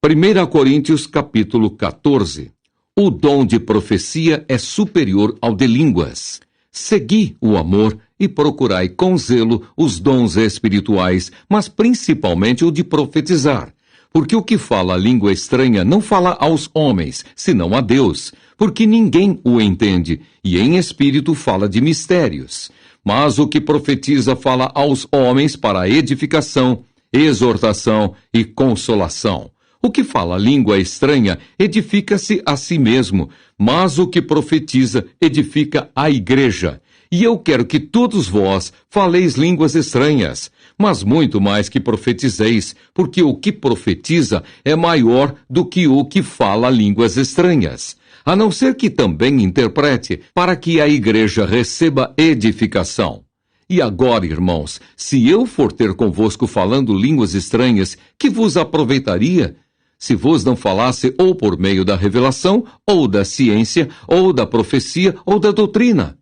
1 Coríntios capítulo 14. O dom de profecia é superior ao de línguas. Segui o amor e procurai com zelo os dons espirituais, mas principalmente o de profetizar. Porque o que fala a língua estranha não fala aos homens, senão a Deus, porque ninguém o entende, e em espírito fala de mistérios. Mas o que profetiza fala aos homens para edificação, exortação e consolação. O que fala língua estranha edifica-se a si mesmo, mas o que profetiza edifica a igreja. E eu quero que todos vós faleis línguas estranhas, mas muito mais que profetizeis, porque o que profetiza é maior do que o que fala línguas estranhas. A não ser que também interprete, para que a igreja receba edificação. E agora, irmãos, se eu for ter convosco falando línguas estranhas, que vos aproveitaria? Se vos não falasse ou por meio da revelação, ou da ciência, ou da profecia, ou da doutrina.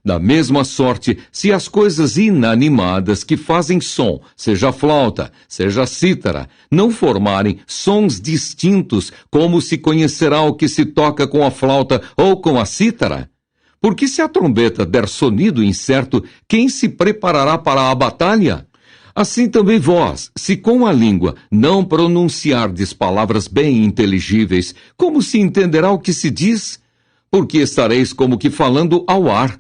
Da mesma sorte, se as coisas inanimadas que fazem som, seja flauta, seja cítara, não formarem sons distintos, como se conhecerá o que se toca com a flauta ou com a cítara? Porque se a trombeta der sonido incerto, quem se preparará para a batalha? Assim também vós, se com a língua não pronunciardes palavras bem inteligíveis, como se entenderá o que se diz? Porque estareis como que falando ao ar.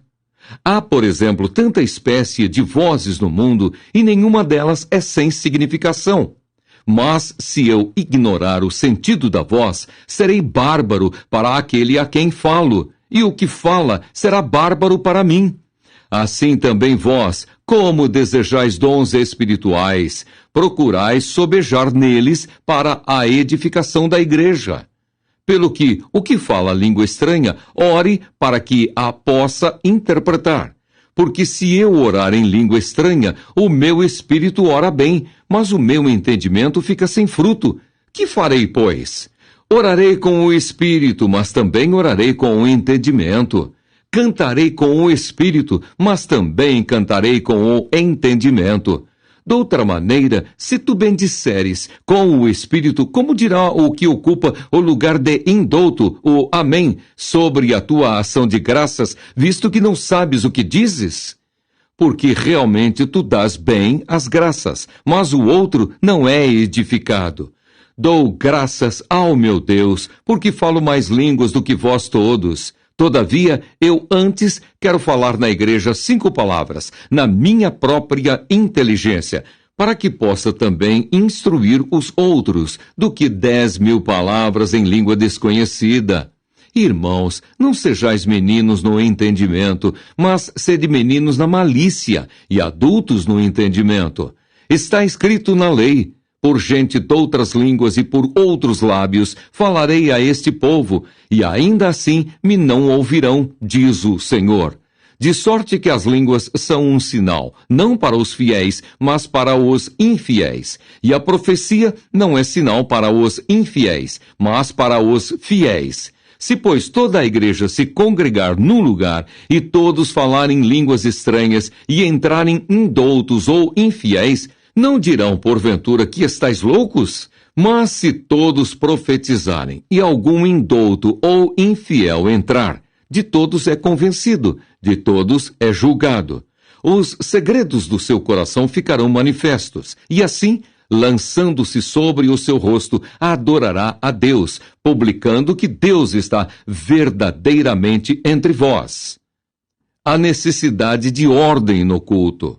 Há, por exemplo, tanta espécie de vozes no mundo, e nenhuma delas é sem significação. Mas, se eu ignorar o sentido da voz, serei bárbaro para aquele a quem falo, e o que fala será bárbaro para mim. Assim também vós, como desejais dons espirituais, procurais sobejar neles para a edificação da igreja. Pelo que, o que fala língua estranha, ore para que a possa interpretar. Porque se eu orar em língua estranha, o meu espírito ora bem, mas o meu entendimento fica sem fruto. Que farei, pois? Orarei com o espírito, mas também orarei com o entendimento. Cantarei com o espírito, mas também cantarei com o entendimento. Doutra maneira, se tu bendisseres com o espírito, como dirá o que ocupa o lugar de indouto, o amém, sobre a tua ação de graças, visto que não sabes o que dizes? Porque realmente tu dás bem as graças, mas o outro não é edificado. Dou graças ao meu Deus, porque falo mais línguas do que vós todos. Todavia, eu antes quero falar na igreja 5 palavras, na minha própria inteligência, para que possa também instruir os outros, do que 10.000 palavras em língua desconhecida. Irmãos, não sejais meninos no entendimento, mas sede meninos na malícia, e adultos no entendimento. Está escrito na lei: por gente doutras línguas e por outros lábios falarei a este povo, e ainda assim me não ouvirão, diz o Senhor. De sorte que as línguas são um sinal, não para os fiéis, mas para os infiéis. E a profecia não é sinal para os infiéis, mas para os fiéis. Se, pois, toda a igreja se congregar num lugar, e todos falarem línguas estranhas, e entrarem indoutos ou infiéis, não dirão, porventura, que estáis loucos? Mas se todos profetizarem, e algum indouto ou infiel entrar, de todos é convencido, de todos é julgado. Os segredos do seu coração ficarão manifestos, e assim, lançando-se sobre o seu rosto, adorará a Deus, publicando que Deus está verdadeiramente entre vós. A necessidade de ordem no culto.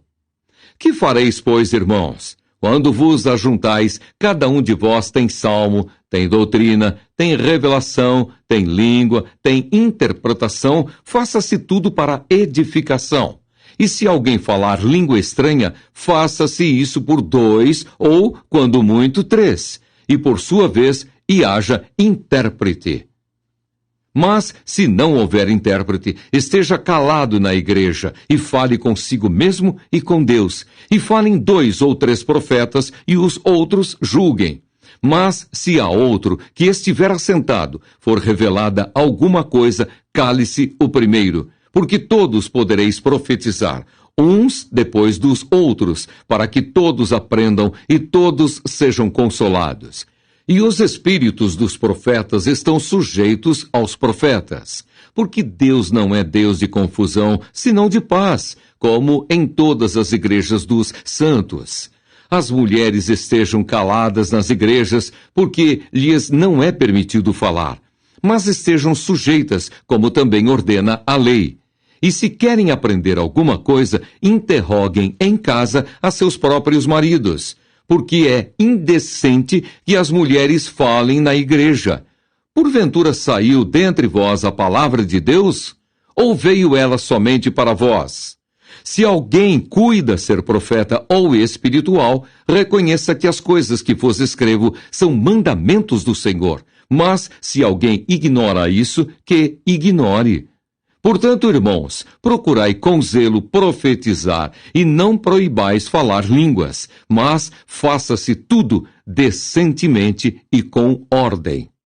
Que fareis, pois, irmãos? Quando vos ajuntais, cada um de vós tem salmo, tem doutrina, tem revelação, tem língua, tem interpretação, faça-se tudo para edificação. E se alguém falar língua estranha, faça-se isso por 2, ou, quando muito, 3. E por sua vez, e haja intérprete. Mas, se não houver intérprete, esteja calado na igreja, e fale consigo mesmo e com Deus. E falem 2 ou 3 profetas, e os outros julguem. Mas, se a outro, que estiver assentado, for revelada alguma coisa, cale-se o primeiro, porque todos podereis profetizar, uns depois dos outros, para que todos aprendam e todos sejam consolados. E os espíritos dos profetas estão sujeitos aos profetas, porque Deus não é Deus de confusão, senão de paz, como em todas as igrejas dos santos. As mulheres estejam caladas nas igrejas, porque lhes não é permitido falar, mas estejam sujeitas, como também ordena a lei. E se querem aprender alguma coisa, interroguem em casa a seus próprios maridos, porque é indecente que as mulheres falem na igreja. Porventura saiu dentre vós a palavra de Deus? Ou veio ela somente para vós? Se alguém cuida ser profeta ou espiritual, reconheça que as coisas que vos escrevo são mandamentos do Senhor. Mas, se alguém ignora isso, que ignore. Portanto, irmãos, procurai com zelo profetizar, e não proibais falar línguas, mas faça-se tudo decentemente e com ordem.